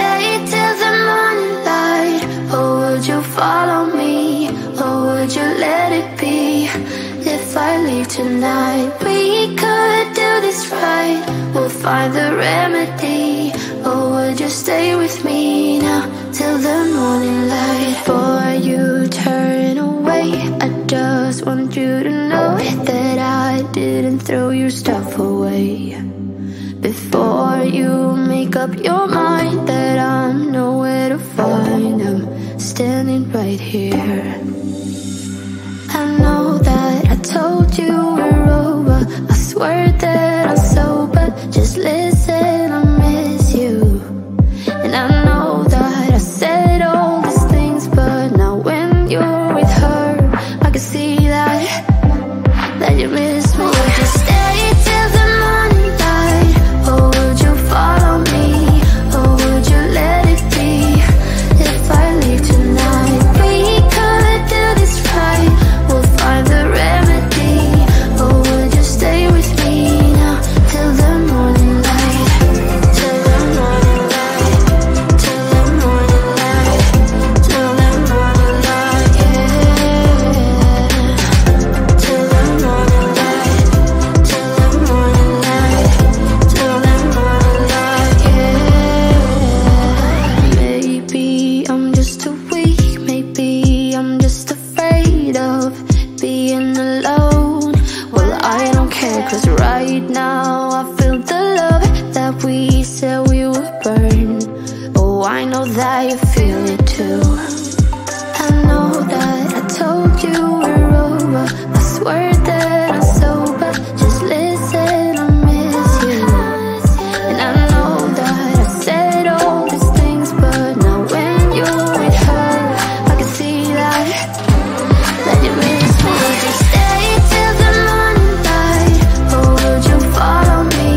stay till the morning light? Or would you follow me? Or would you let it be? If I leave tonight, we could do this right. We'll find the remedy. Or would you stay with me now till the morning light? Before you turn away, I just want you to know that I didn't throw your stuff away. Before you make up your mind that I'm nowhere to find, I'm standing right here. I know that I told you we're over, I swear that I'm sober. Just listen, I miss you. And I know that I said all these things, but now when you're with her, I can see that you miss me. Would you stay till the morning light? Or would you follow me? Or would you let it be? If I leave tonight, we could do this right. We'll find the remedy. Or would you stay with me now till the morning light? Till the morning light. Till the morning light. Till the morning light, yeah. Till the morning light. Till the morning light. Till the morning light, yeah. Maybe I'm just too weak. Maybe I'm just afraid of being alone. Well, I don't care, 'cause right now I feel the love that we said we would burn. Oh, I know that you feel it too. I know that I told you we're over, I swear that I'm sober. Just listen, I miss you. And I know that I said all these things, but now when you're with her, I can see that you miss me. Would you stay till the morning light? Or would you follow me?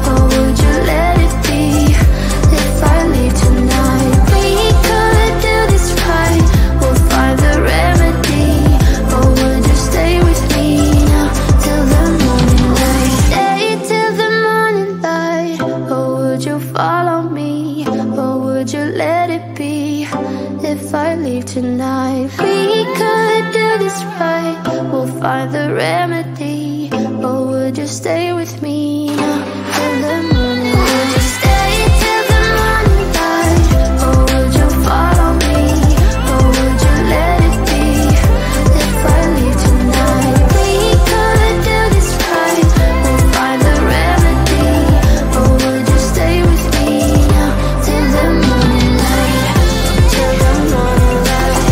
Or would you let it be? If I leave tonight, we could do this right. We'll find the remedy. Or would you stay with me now till the morning light? Stay till the morning light. Or would you follow me? Or would you let it be? If I leave tonight, we could do this right. We'll find the remedy. Or would you stay with me now till the morning light? Would you stay till the morning light? Or would you follow me? Or would you let it be? If I leave tonight, we could do this right. We'll find the remedy. Or would you stay with me now till the morning light? Till the morning light.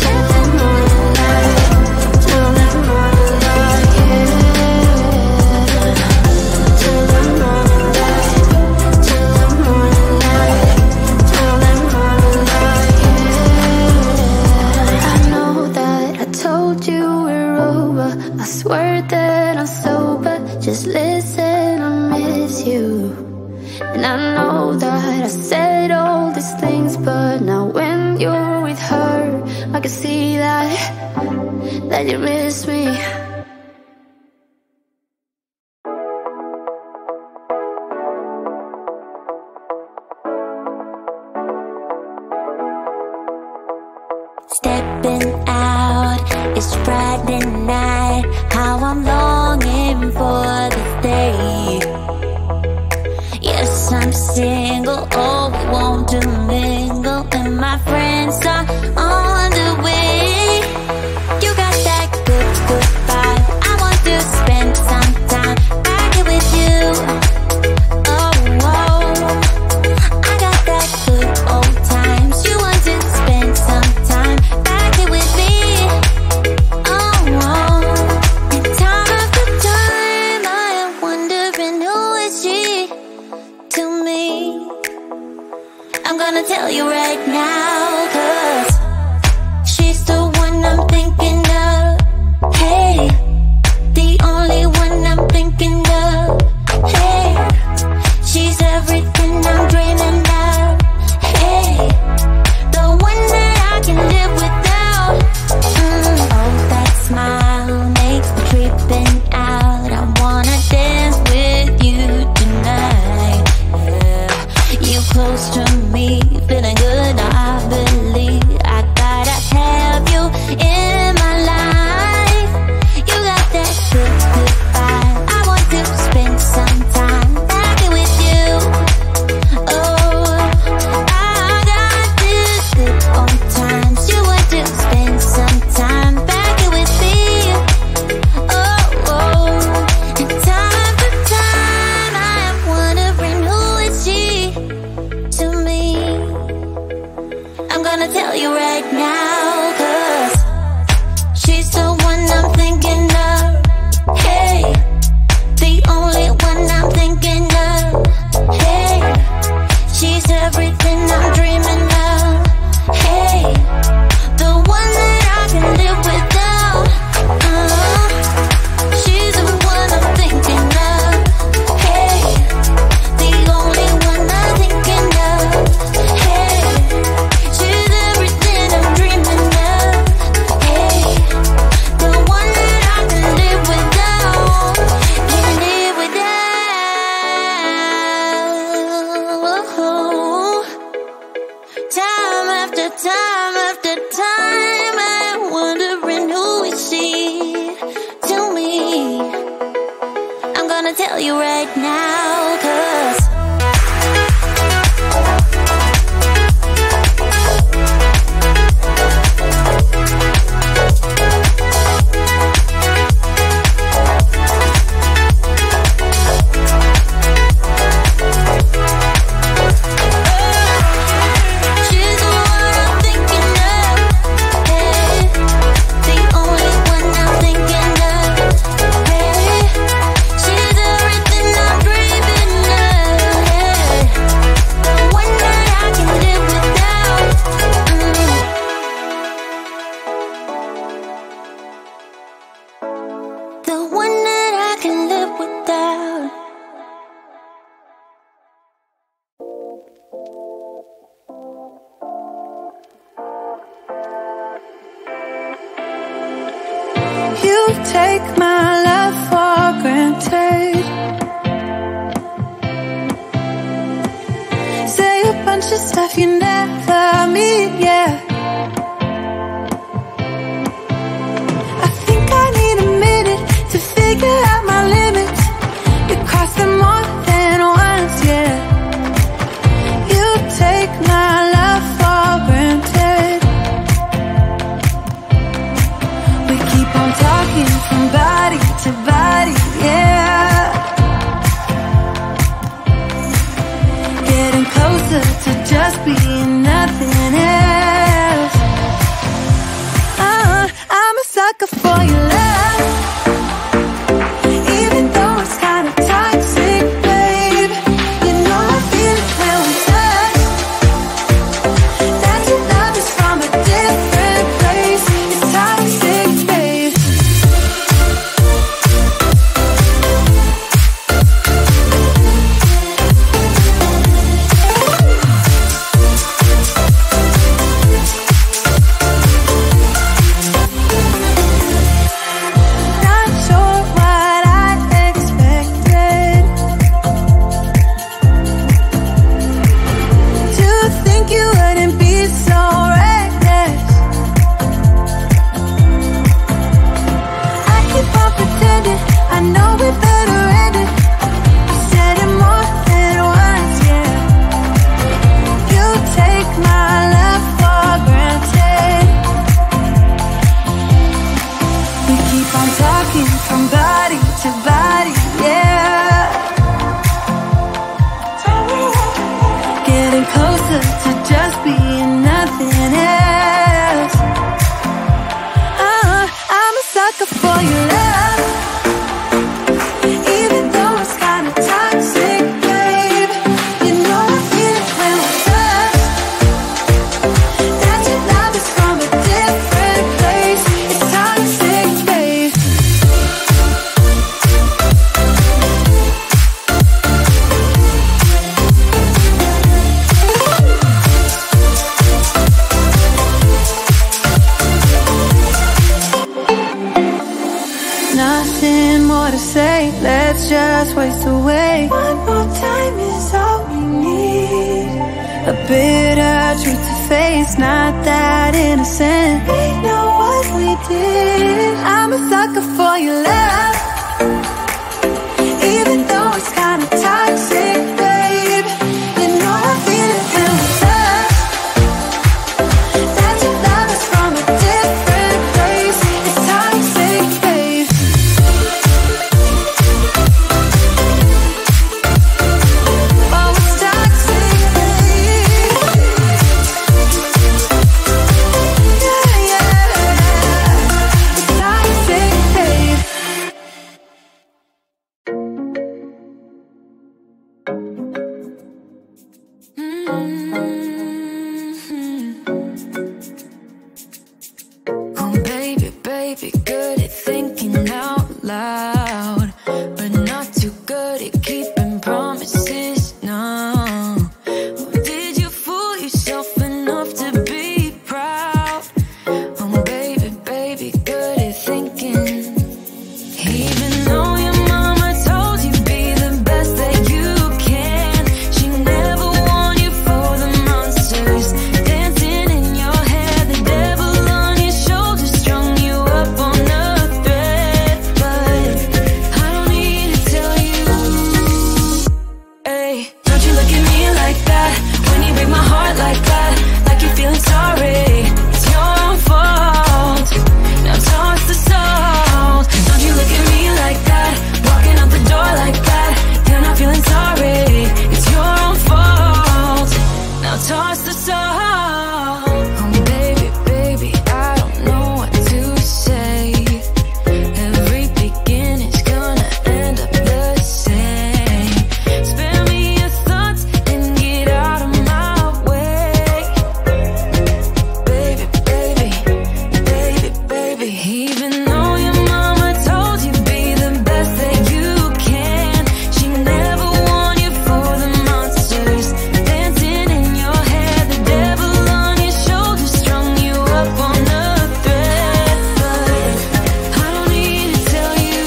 Till the morning light. Till the morning light, yeah. Till the morning light. Till the morning light. Till the morning light, yeah. I know that I told you we're over, I swear that I'm sober. Just listen, I miss you. And I know that I said all these things, but now when you're with her, I can see that you miss me. Stepping out, it's Friday night. How I'm longing for this day. Yes, I'm single, oh, we want to mingle, and my friends are on the way. You got that good, good vibe. I want to spend some time back here with you. Oh, whoa. I got that good old times. You want to spend some time back here with me. Oh, whoa. And time after time, I am wondering who is she to me. I'm gonna tell you right now, 'cause she's the one I'm thinking of. Hey, the only one I'm thinking of. Hey, she's everything I'm dreaming of. Hey, the one that I can live without. Oh, that smile makes me tripping out. I wanna dance with you tonight. Yeah. You close close to me, feeling good. Now I believe I gotta have you in my life. You got that good, good vibe. I want to spend some time back with you. Oh, I got this good on times. You want to spend some time back with me. Oh, oh. And time after time I am wondering who is she to me. I'm gonna tell you right now, 'cause she's the one I'm thinking of. Hey, the only one I'm thinking of. Hey, she's everything I'm dreaming of. Hey, the one that I can live without. She's the one I'm thinking of. Hey, the only one I'm thinking of. Hey, she's everything I'm dreaming of. Hey, the one that I can live without. Can live without. Time after time after time, I'm wondering who is she to me. I'm gonna tell you right now, 'cause she's the one I'm thinking of. Hey, the only one I'm thinking of. Hey, she's everything I'm dreaming of. Hey, the one that I can live without. The one that I can live without. You take my love for granted. Say a bunch of stuff you never mean, yeah. I think I need a minute to figure out my limits. You cross them more than once, yeah. You take my love for granted. We keep on talking from body to body, yeah. Getting closer to just being nothing else. I'm a sucker for your love. Even though it's kind of toxic, babe. You know I feel it when we touch. That your love is from a different place. It's toxic, babe. Not sure what I expected. To think you wouldn't be so reckless. I keep on pretending I know we better end it. I said it more than once, yeah. You take my love for granted. We keep on talking from body to body, yeah. Getting closer to just being nothing else. I'm a sucker for your love. Even though it's kind of toxic, babe. You know I feel it when we touch. That your love is from a different place. It's toxic, babe. Nothing more to say, let's just waste away. One more time is all we need. truth to face, not that innocent. We know what we did. I'm a sucker for your love, even though it's kinda toxic, babe. You know I feel it when we touch, that your love is from a different place. It's toxic, babe. Oh, it's toxic, babe. Yeah, yeah. It's toxic, babe. Oh, baby, baby, good at thinking out loud, but not too good at keeping promises. No. Oh, did you fool yourself enough to be proud? Oh, baby, baby, good at thinking. Even though your mama told you be the best that you can, she never warned you for the monsters dancing in your head. The devil on your shoulder strung you up on a thread. But I don't need to tell you, hey, don't you look at me like that when you break my heart like that, like you're feeling sorry. It's your own fault. Now toss the salt. Don't you look at me like that, walking out the door like that. You're not feeling sorry. It's your own fault. Now toss the salt. Oh, baby, baby, I don't know what to say. Every beginning's gonna end up the same. Spare me your thoughts and get out of my way. Baby, baby, baby, baby. Even though your mama told you be the best that you can, she never warned you for the monsters dancing in your head. The devil on your shoulder strung you up on a thread. But I don't need to tell you,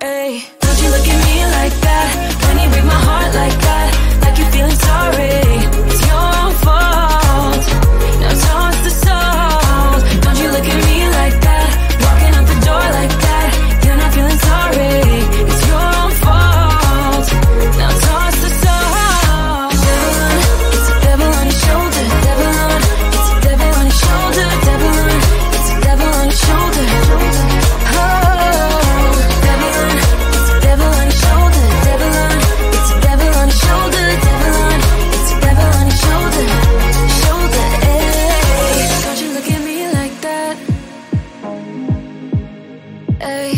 hey, don't you look at me like that when you break my heart like that, like you're feeling sorry. It's your own fault. Now toss the salt. Don't you look at me like that, walking out the door like that. You're not feeling sorry. It's your own fault. Now toss the salt. It's a devil on your shoulder. Devil on. It's a devil on your shoulder. Devil on. It's a devil on your shoulder. Oh, devil on. It's a devil on your shoulder. Devil on. It's a devil on your shoulder. Devil on. It's a devil on your shoulder. Shoulder. Hey, don't you look at me like that. Hey,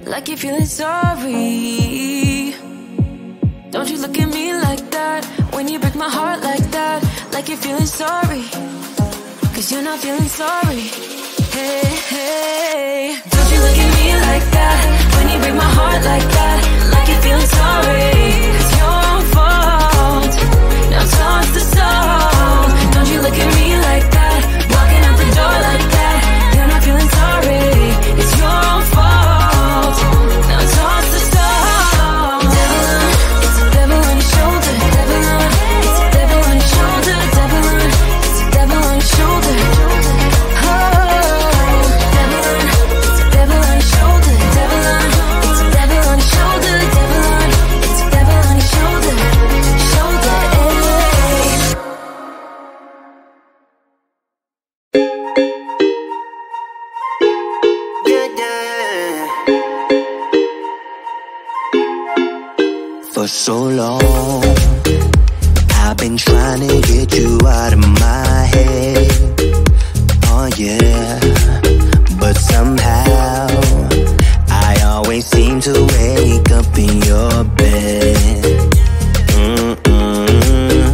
like you're feeling sorry. Don't you look at me like that when you break my heart like that, like you're feeling sorry. Cause you're not feeling sorry. Hey, hey, don't you look at me like that when you break my heart like that, like you're feeling sorry. It's your own fault. Now toss the salt. Don't you look at me like that, walking out the door like that. You're not feeling sorry. It's your own fault. Now toss the salt. Devil on. It's a devil on your shoulder. Devil on. It's a devil on your shoulder. Devil on. It's a devil on your shoulder. Oh, devil on. It's a devil on your shoulder. Devil on. It's a devil on your shoulder. Devil on. It's a devil on your shoulder. Shoulder. Yeah, yeah. For so long, I've been trying to get you out of my head. Oh yeah, but somehow I always seem to wake up in your bed.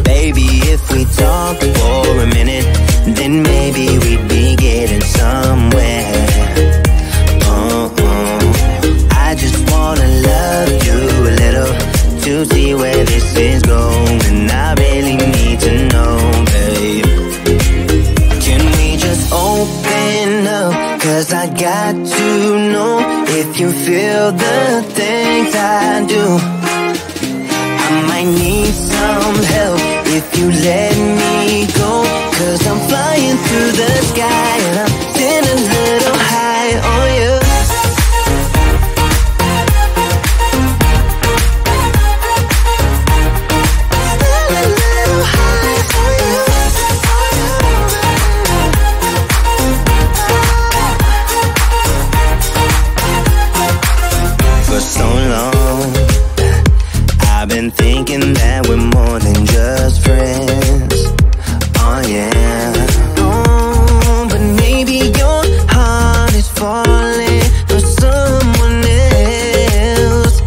Baby, if we talk for a minute, then maybe we'd be getting somewhere. I just wanna love you a little to see where this is going. I really need to know, babe. Can we just open up? Cause I got to know if you feel the things I do. I might need some help if if you let me go. Cause I'm flying through the sky and I'm sitting a little high on you. For so long, I've been thinking that we're more than just friends. Oh yeah. Oh, but maybe your heart is falling for someone else.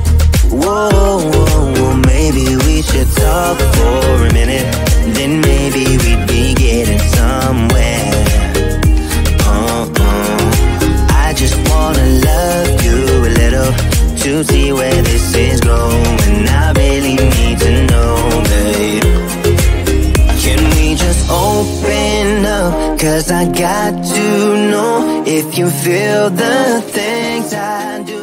Whoa, whoa, whoa, maybe we should talk for a minute. Then maybe we'd be getting somewhere. I just wanna love you a little to see where this is going. I really need to know, babe. Can we just open up? Cause I got to know if you feel the things I do.